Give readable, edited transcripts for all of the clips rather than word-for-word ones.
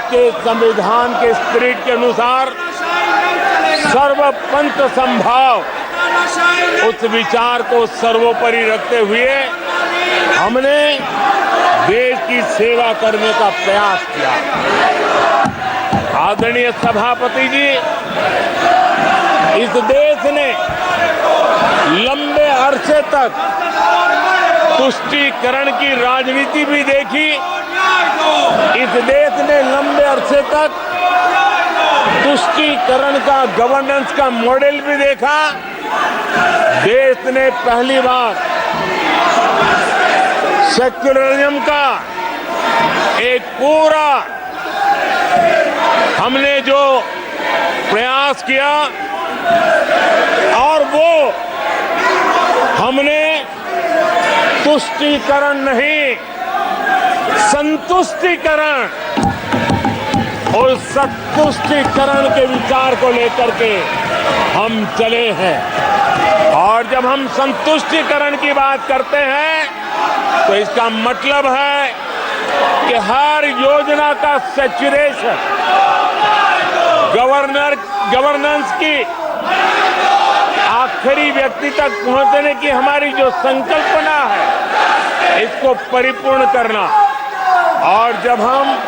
भारत के संविधान के स्पिरिट के अनुसार सर्वपंथ संभाव, उस विचार को सर्वोपरि रखते हुए हमने देश की सेवा करने का प्रयास किया। आदरणीय सभापति जी, इस देश ने लंबे अरसे तक तुष्टीकरण की राजनीति भी देखी। इस देश ने लंबे अरसे तक तुष्टीकरण का, गवर्नेंस का मॉडल भी देखा। देश ने पहली बार सेक्युलरिज्म का एक पूरा हमने जो प्रयास किया, और वो हमने तुष्टीकरण नहीं, संतुष्टीकरण और संतुष्टीकरण के विचार को लेकर के हम चले हैं। और जब हम संतुष्टीकरण की बात करते हैं तो इसका मतलब है कि हर योजना का सैचुरेशन, गवर्नेंस की आखिरी व्यक्ति तक पहुंचने की हमारी जो संकल्पना है, इसको परिपूर्ण करना। और जब हम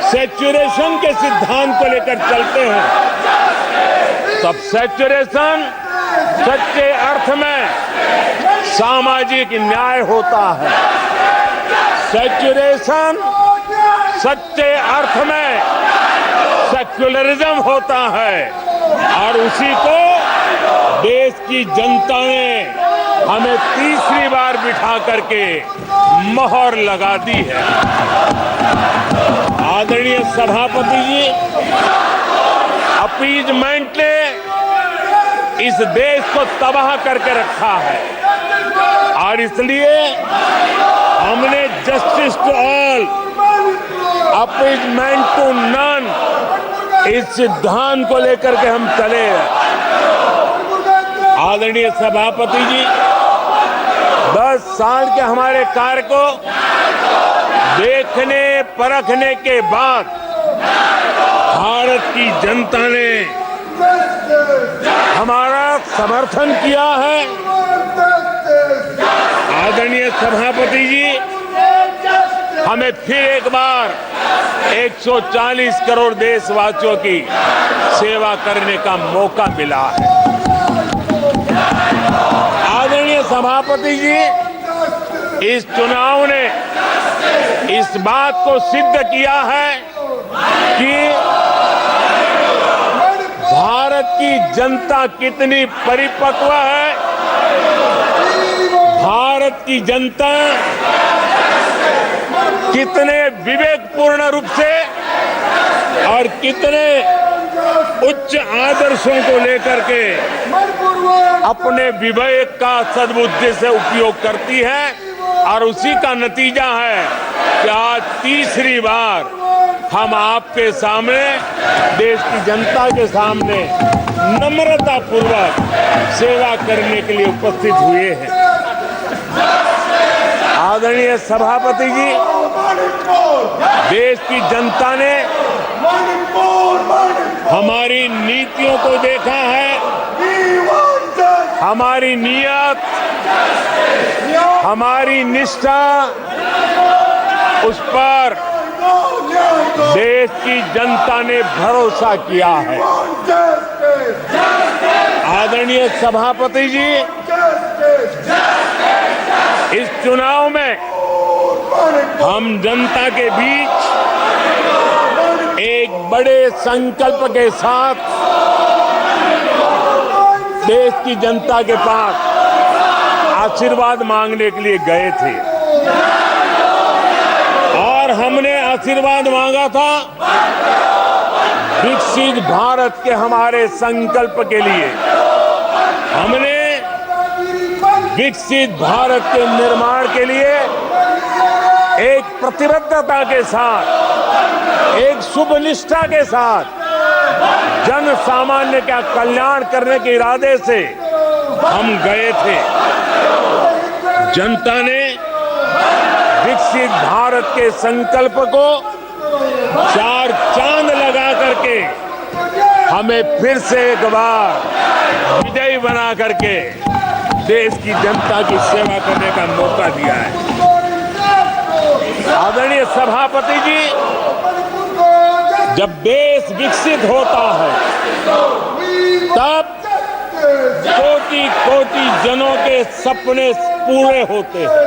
सैचुरेशन के सिद्धांत को लेकर चलते हैं, तब सैचुरेशन सच्चे अर्थ में सामाजिक न्याय होता है। सैचुरेशन सच्चे अर्थ में सेक्युलरिज्म होता है। और उसी को देश की जनता ने हमें तीसरी बार बिठा करके मोहर लगा दी है। आदरणीय सभापति जी, अपीजमेंट ने इस देश को तबाह करके रखा है, और इसलिए हमने justice to all, appeasement to none, इस सिद्धांत को लेकर के हम चले हैं। आदरणीय सभापति जी, 10 साल के हमारे कार्य को देखने परखने के बाद भारत की जनता ने हमारा समर्थन किया है। आदरणीय सभापति जी, हमें फिर एक बार 140 करोड़ देशवासियों की सेवा करने का मौका मिला है। आदरणीय सभापति जी, इस चुनाव ने इस बात को सिद्ध किया है कि भारत की जनता कितनी परिपक्व है। भारत की जनता कितने विवेकपूर्ण रूप से और कितने उच्च आदर्शों को लेकर के अपने विवेक का सद्बुद्धि से उपयोग करती है। और उसी का नतीजा है कि आज तीसरी बार हम आपके सामने, देश की जनता के सामने नम्रता पूर्वक सेवा करने के लिए उपस्थित हुए हैं। आदरणीय सभापति जी, देश की जनता ने हमारी नीतियों को देखा है, हमारी नीयत, हमारी निष्ठा, उस पर देश की जनता ने भरोसा किया है। आदरणीय सभापति जी, इस चुनाव में हम जनता के बीच एक बड़े संकल्प के साथ देश की जनता के पास आशीर्वाद मांगने के लिए गए थे। और हमने आशीर्वाद मांगा था विकसित भारत के हमारे संकल्प के लिए। हमने विकसित भारत के निर्माण के लिए एक प्रतिबद्धता के साथ, एक शुभ निष्ठा के साथ, जन सामान्य का कल्याण करने के इरादे से हम गए थे। जनता ने विकसित भारत के संकल्प को चार चांद लगा करके हमें फिर से एक बार विजयी बना करके देश की जनता की सेवा करने का मौका दिया है। आदरणीय सभापति जी, जब देश विकसित होता है तब कोटि कोटि जनों के सपने पूरे होते हैं।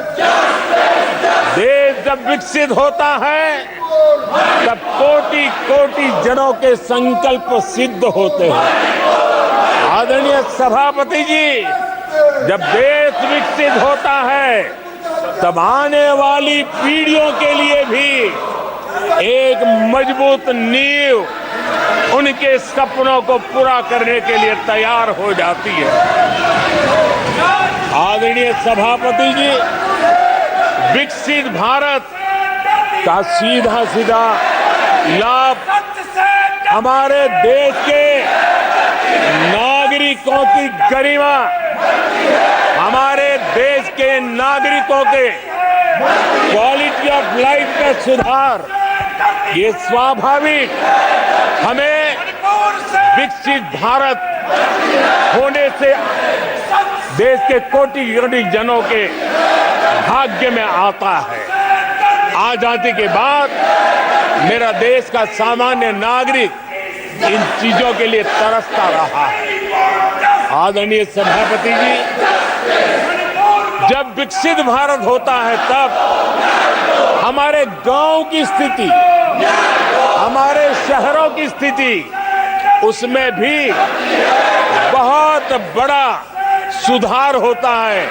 देश जब विकसित होता है तब कोटि कोटि जनों के संकल्प सिद्ध होते हैं। आदरणीय सभापति जी, जब देश विकसित होता है तब आने वाली पीढ़ियों के लिए भी एक मजबूत नींव उनके सपनों को पूरा करने के लिए तैयार हो जाती है। आदरणीय सभापति जी, विकसित भारत का सीधा सीधा लाभ हमारे देश के नागरिकों की गरिमा, हमारे देश के नागरिकों के क्वालिटी ऑफ लाइफ का सुधार, ये स्वाभाविक हमें विकसित भारत होने से देश के कोटि कोटि जनों के भाग्य में आता है। आजादी के बाद मेरा देश का सामान्य नागरिक इन चीजों के लिए तरसता रहा है। आदरणीय सभापति जी, जब विकसित भारत होता है तब हमारे गांव की स्थिति, हमारे शहरों की स्थिति, उसमें भी बहुत बड़ा सुधार होता है।